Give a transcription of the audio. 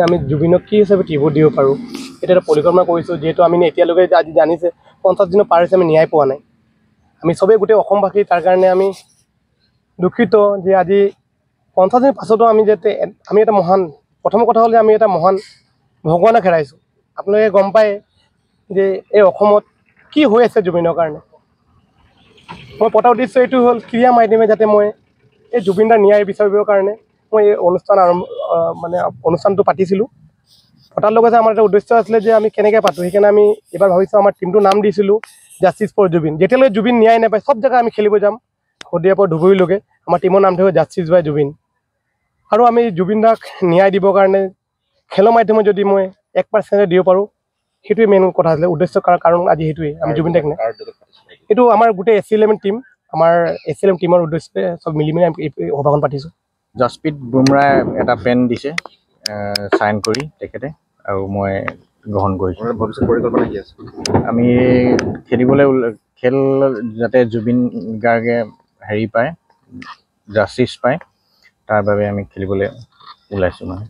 আমি জুবিনক কি হিচাপে ট্ৰিবিউট দিব পাৰোঁ এটা পৰিকল্পনা কৰিছোঁ যিহেতু আমি এতিয়ালৈকে আজি জানিছে 50 দিনৰ পাৰ হৈছে আমি ন্যায় পোৱা নাই আমি চবেই গোটেই অসমবাসী তাৰ কাৰণে আমি দুখিত যে আজি 50 দিনৰ পাছতো আমি যাতে আমি এটা মহান প্ৰথম কথা হ'ল যে আমি এটা মহান ভগৱানক হেৰাইছোঁ আপোনালোকে গম পায় যে এই অসমত কি হৈ আছে জুবিনৰ কাৰণে মই পতা উদ্দেশ্য এইটো হ'ল ক্ৰীড়া মাধ্যমে যাতে মই এই জুবিনদাৰ ন্যায় বিচাৰিবৰ কাৰণে মই এই অনুষ্ঠান মানে অনুষ্ঠানটো পাতিছিলোঁ পতাৰ লগতে আমাৰ এটা উদ্দেশ্য আছিলে যে আমি কেনেকৈ পাতোঁ সেইকাৰণে আমি এবাৰ ভাবিছোঁ আমাৰ টীমটোৰ নাম দিছিলোঁ জাষ্টিছ ফৰ জুবিন যেতিয়ালৈকে জুবিন ন্যায় নাপায় চব জেগা আমি খেলিব যাম শদিয়াৰ পৰা ধুবুৰীলৈকে আমাৰ টীমৰ নাম থাকিব জাষ্টিছ বাই জুবিন আৰু আমি জুবিন দাক ন্যায় দিবৰ কাৰণে খেলৰ মাধ্যমত যদি মই 1% দিব পাৰোঁ সেইটোৱে মেইন কথা আছিলে উদ্দেশ্য কাৰণ আজি সেইটোৱেই আমি জুবিন দাক এইটো আমাৰ গোটেই SC11 টীম আমাৰ SC11 টীমৰ উদ্দেশ্যে চব মিলি আমি সভাখন পাতিছোঁ জাসপ্ৰীত বুমৰাই এটা পেন দিছে সাইন কৰি তেখেতে আৰু মই গ্ৰহণ কৰিছোঁ ভৱিষ্যত পৰিকল্পনা কি আছে আমি খেলিবলৈ খেল যাতে জুবিন গাৰ্গে হেৰি পায় জাষ্টিছ পায় তাৰ বাবে আমি খেলিবলৈ ওলাইছোঁ মানে